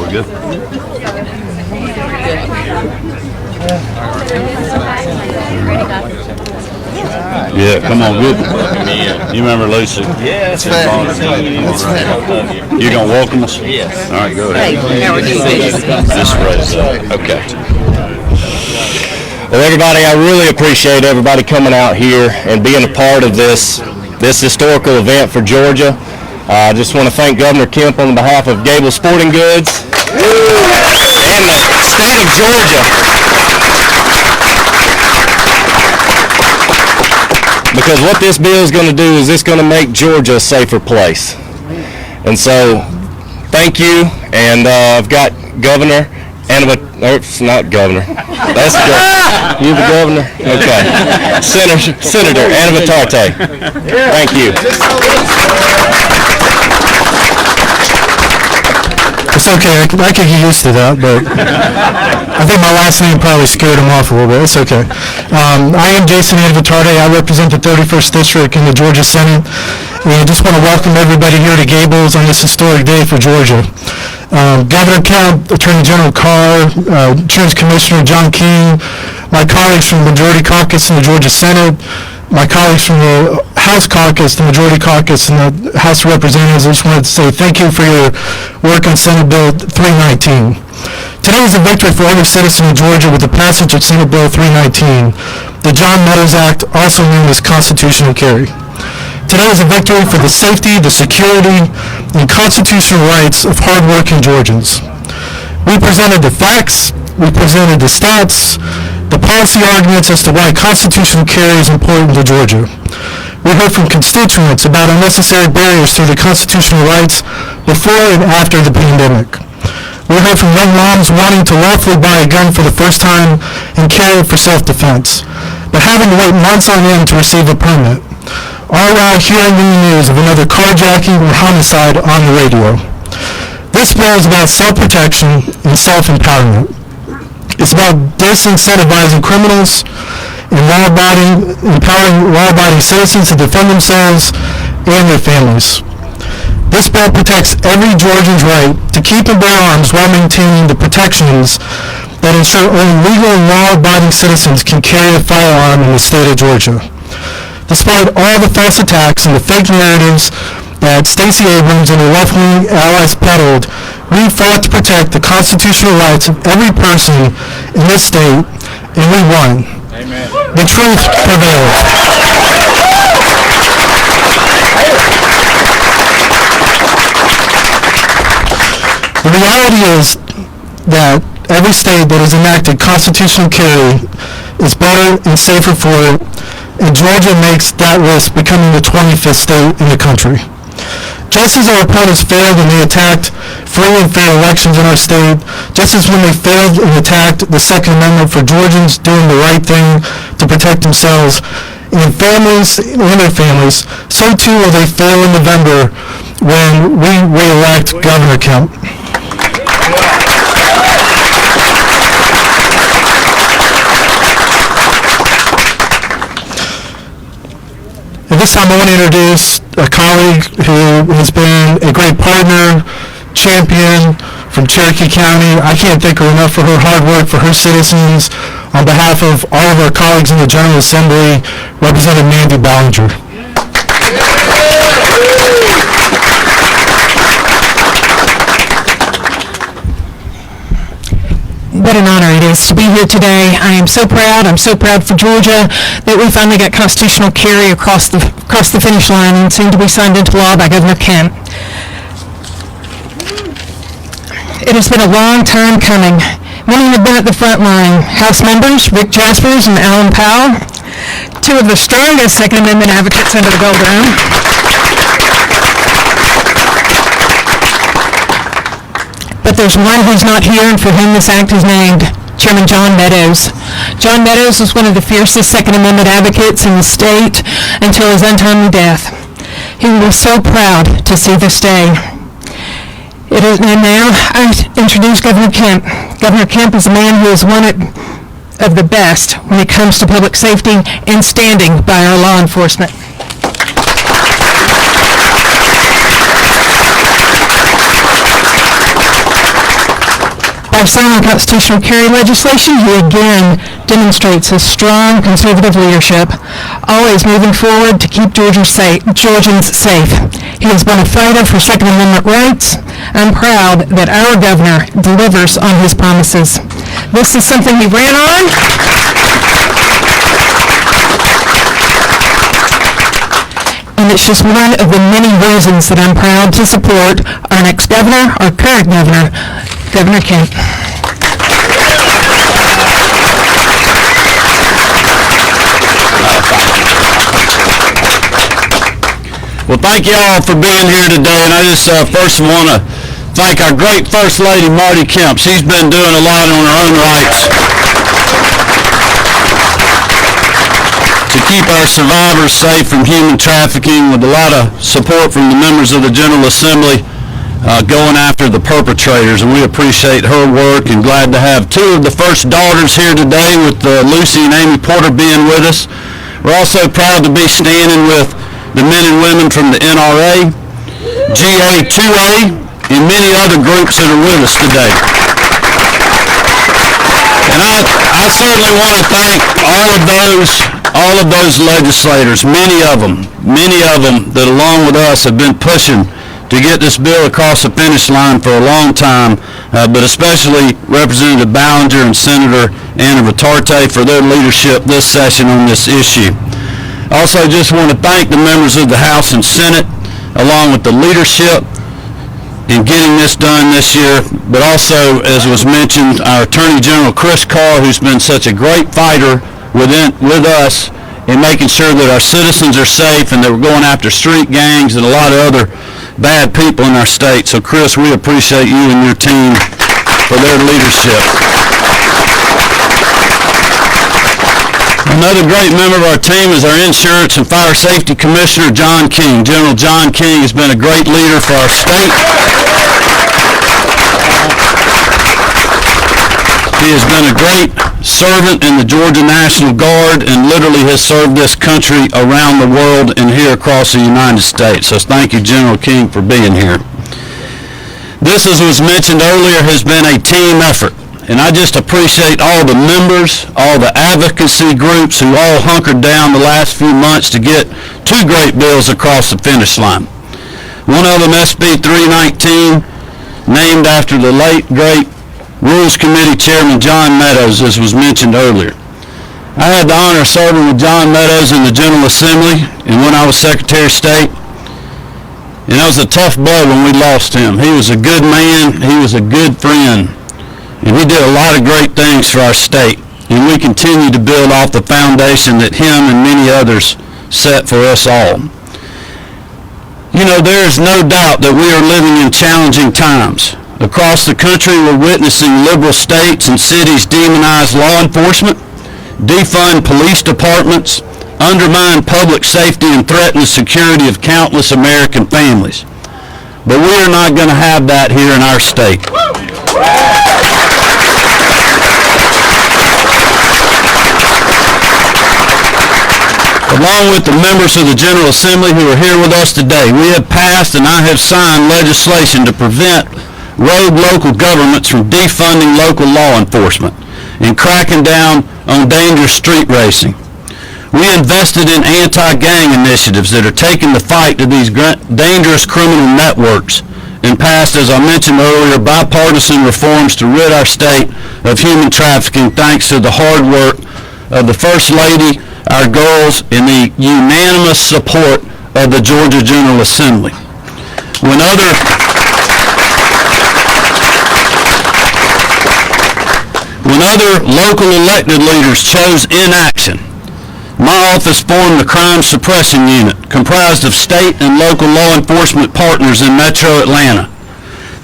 we good? Yeah, come on, good. You remember Lucy? Yeah, it's You gonna welcome us? Yes. All right, go ahead. This raise up. Okay. Well, everybody, I really appreciate everybody coming out here and being a part of this historical event for Georgia. I just want to thank Governor Kemp on behalf of Gable Sporting Goods and the state of Georgia. Because what this bill is going to do is it's going to make Georgia a safer place. And so, thank you. And I've got Governor it's not Governor. That's the you the Governor? Okay. Senator Anavatarte. Thank you. It's okay. I can get used to that, but I think my last name probably scared him off a little bit. It's okay. I am Jason Anavatarte. I represent the 31st District in the Georgia Senate. And I just want to welcome everybody here to Gables on this historic day for Georgia. Governor Kemp, Attorney General Carr, Insurance Commissioner John King, my colleagues from the Majority Caucus in the Georgia Senate, my colleagues from the House Caucus, the Majority Caucus, and the House of Representatives, I just wanted to say thank you for your work on Senate Bill 319. Today is a victory for every citizen of Georgia with the passage of Senate Bill 319, the John Meadows Act, also known as constitutional carry. Today is a victory for the safety, the security, and constitutional rights of hardworking Georgians. We presented the facts, we presented the stats, the policy arguments as to why constitutional carry is important to Georgia. We heard from constituents about unnecessary barriers to the constitutional rights before and after the pandemic. We heard from young moms wanting to lawfully buy a gun for the first time and carry it for self-defense, but having to wait months on end to receive a permit, all while hearing in the news of another carjacking or homicide on the radio. This bill is about self-protection and self-empowerment. It's about disincentivizing criminals and empowering law-abiding citizens to defend themselves and their families. This bill protects every Georgian's right to keep and bear arms while maintaining the protections that ensure only legal and law-abiding citizens can carry a firearm in the state of Georgia. Despite all the false attacks and the fake narratives that Stacey Abrams and her left-wing allies peddled, we fought to protect the constitutional rights of every person in this state, and we won. Amen. The truth prevailed. The reality is that every state that has enacted constitutional carry is better and safer for it, and Georgia makes that list, becoming the 25th state in the country. Just as our opponents failed when they attacked free and fair elections in our state, just as when they failed and attacked the Second Amendment for Georgians doing the right thing to protect themselves and families and their families, so too will they fail in November when we re-elect Governor Kemp. At this time, I want to introduce a colleague who has been a great partner, champion from Cherokee County. I can't thank her enough for her hard work for her citizens. On behalf of all of our colleagues in the General Assembly, Representative Mandy Ballinger. What an honor it is to be here today. I am so proud. I'm so proud for Georgia that we finally got constitutional carry across the finish line and soon to be signed into law by Governor Kemp. It has been a long time coming. Many have been at the front line. House members Rick Jaspers and Alan Powell, two of the strongest Second Amendment advocates under the gold dome. But there's one who's not here and for whom this act is named, Chairman John Meadows. John Meadows was one of the fiercest Second Amendment advocates in the state until his untimely death. He will be so proud to see this day. And now I introduce Governor Kemp. Governor Kemp is a man who is one of the best when it comes to public safety and standing by our law enforcement. By signing constitutional carry legislation, he again demonstrates his strong conservative leadership, always moving forward to keep Georgians safe. He has been a fighter for Second Amendment rights. I'm proud that our governor delivers on his promises. This is something he ran on. And it's just one of the many reasons that I'm proud to support our next governor, our current governor, Governor Kemp. Well, thank you all for being here today, and I just first want to thank our great First Lady, Marty Kemp. She's been doing a lot on her own rights to keep our survivors safe from human trafficking, with a lot of support from the members of the General Assembly going after the perpetrators, and we appreciate her work, and glad to have two of the first daughters here today, with Lucy and Amy Porter being with us. We're also proud to be standing with the men and women from the NRA, GA2A, and many other groups that are with us today. And I certainly want to thank all of those legislators, many of them that along with us have been pushing to get this bill across the finish line for a long time, but especially Representative Ballinger and Senator Anna Vitarte for their leadership this session on this issue. Also, just want to thank the members of the House and Senate, along with the leadership, in getting this done this year, but also, as was mentioned, our Attorney General Chris Carr, who's been such a great fighter with us in making sure that our citizens are safe and that we're going after street gangs and a lot of other bad people in our state. So, Chris, we appreciate you and your team for their leadership. Another great member of our team is our Insurance and Fire Safety Commissioner, John King. General John King has been a great leader for our state. He has been a great servant in the Georgia National Guard and literally has served this country around the world and here across the United States. So thank you, General King, for being here. This, as was mentioned earlier, has been a team effort. And I just appreciate all the members, all the advocacy groups who all hunkered down the last few months to get two great bills across the finish line. One of them, SB 319, named after the late, great Rules Committee Chairman John Meadows, as was mentioned earlier. I had the honor of serving with John Meadows in the General Assembly and when I was Secretary of State. And that was a tough blow when we lost him. He was a good man. He was a good friend. And he did a lot of great things for our state. And we continue to build off the foundation that him and many others set for us all. You know, there is no doubt that we are living in challenging times. Across the country, we're witnessing liberal states and cities demonize law enforcement, defund police departments, undermine public safety, and threaten the security of countless American families. But we are not going to have that here in our state. Along with the members of the General Assembly who are here with us today, we have passed and I have signed legislation to prevent rogue local governments from defunding local law enforcement and cracking down on dangerous street racing. We invested in anti-gang initiatives that are taking the fight to these dangerous criminal networks and passed, as I mentioned earlier, bipartisan reforms to rid our state of human trafficking thanks to the hard work of the First Lady, our girls, and the unanimous support of the Georgia General Assembly. When other local elected leaders chose inaction, my office formed the Crime Suppression Unit, comprised of state and local law enforcement partners in Metro Atlanta,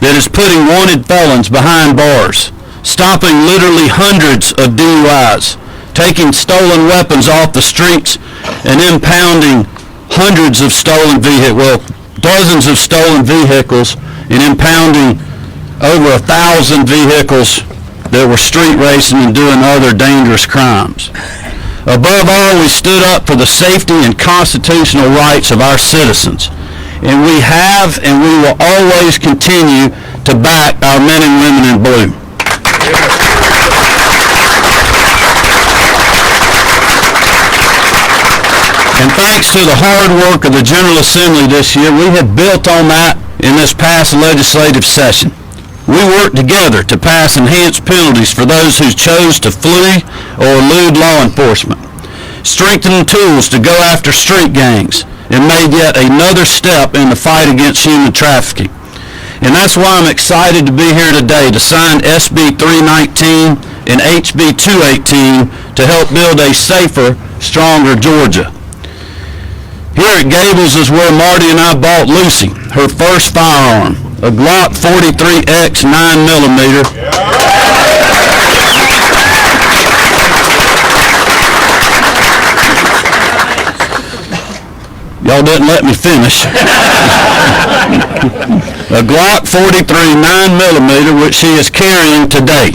that is putting wanted felons behind bars, stopping literally hundreds of DUIs, taking stolen weapons off the streets, and impounding dozens of stolen vehicles, and impounding over 1,000 vehicles that were street racing and doing other dangerous crimes. Above all, we stood up for the safety and constitutional rights of our citizens. And we have and we will always continue to back our men and women in blue. to the hard work of the General Assembly this year, we have built on that in this past legislative session. We worked together to pass enhanced penalties for those who chose to flee or elude law enforcement, strengthened tools to go after street gangs, and made yet another step in the fight against human trafficking. And that's why I'm excited to be here today to sign SB 319 and HB 218 to help build a safer, stronger Georgia. Here at Gables is where Marty and I bought Lucy, her first firearm, a Glock 43X 9mm. Y'all didn't let me finish. A Glock 43 9mm, which she is carrying today.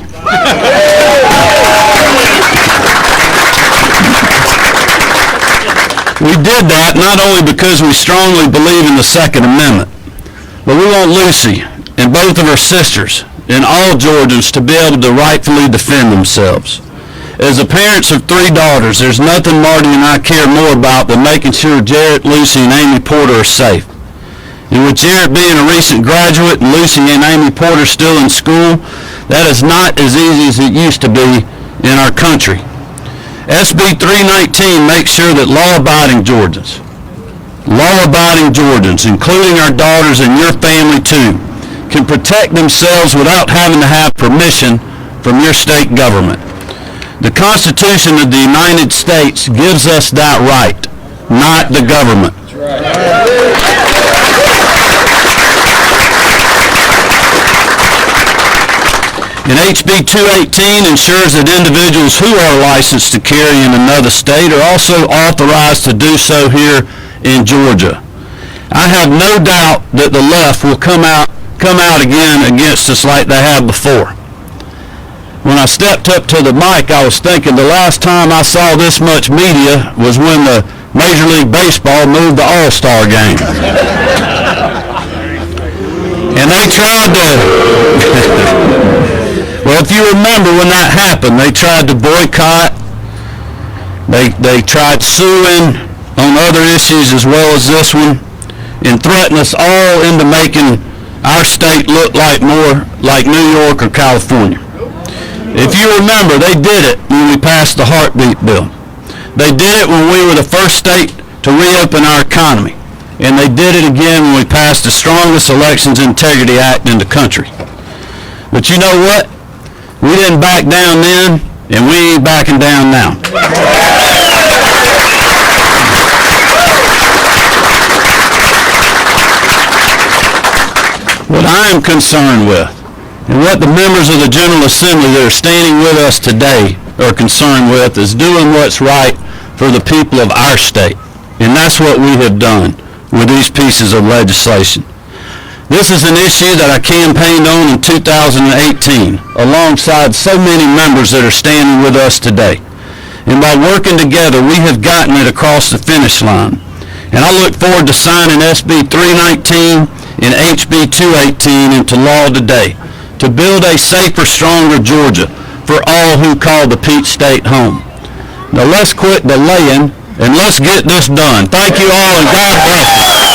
We did that not only because we strongly believe in the Second Amendment, but we want Lucy and both of her sisters and all Georgians to be able to rightfully defend themselves. As the parents of 3 daughters, there's nothing Marty and I care more about than making sure Jarrett, Lucy, and Amy Porter are safe. And with Jarrett being a recent graduate and Lucy and Amy Porter still in school, that is not as easy as it used to be in our country. SB 319 makes sure that law-abiding Georgians, including our daughters and your family too, can protect themselves without having to have permission from your state government. The Constitution of the United States gives us that right, not the government. And HB 218 ensures that individuals who are licensed to carry in another state are also authorized to do so here in Georgia. I have no doubt that the left will come out again against us like they have before. When I stepped up to the mic, I was thinking the last time I saw this much media was when the Major League Baseball moved the All-Star game. And they tried to... Well, if you remember when that happened, they tried to boycott. They tried suing on other issues as well as this one and threatened us all into making our state look like more like New York or California. If you remember, they did it when we passed the heartbeat bill. They did it when we were the first state to reopen our economy. And they did it again when we passed the strongest Elections Integrity Act in the country. But you know what? We didn't back down then, and we ain't backing down now. What I am concerned with, and what the members of the General Assembly that are standing with us today are concerned with, is doing what's right for the people of our state. And that's what we have done with these pieces of legislation. This is an issue that I campaigned on in 2018, alongside so many members that are standing with us today. And by working together, we have gotten it across the finish line. And I look forward to signing SB 319 and HB 218 into law today to build a safer, stronger Georgia for all who call the Peach State home. Now let's quit delaying and let's get this done. Thank you all, and God bless you.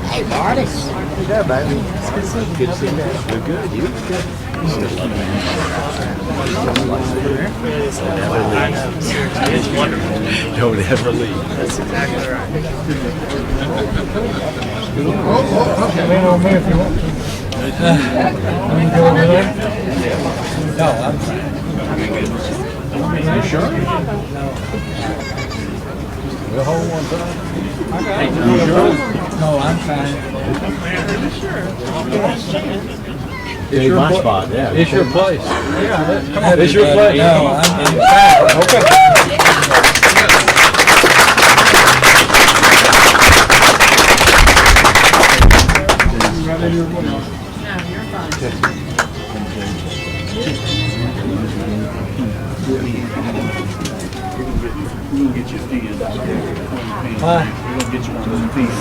Hey, Marty. Yeah, baby. Good to see you. You're good. You look good. It's wonderful. Don't ever leave. That's exactly right. Okay, lean on me if you want to. You go over there? No, I'm fine. You sure? We'll hold one time. You sure? No, I'm fine. It's my spot, yeah. It's your place. Yeah, come on. It's your place. No, I'm fine. Okay. We'll get you a pen. We're gonna get you one of those pens.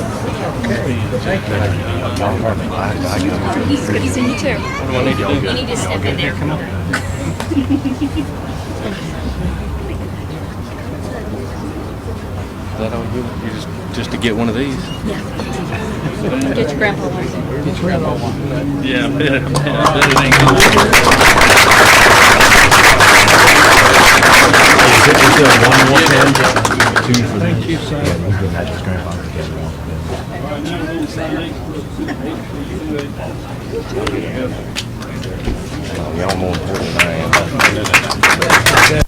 He's good to see you too. You need to step in there. Come on. Is that all you just to get one of these? Yeah. Get your grandpa one. Yeah, I bet it ain't good. Thank you, sir. Y'all more important than I am.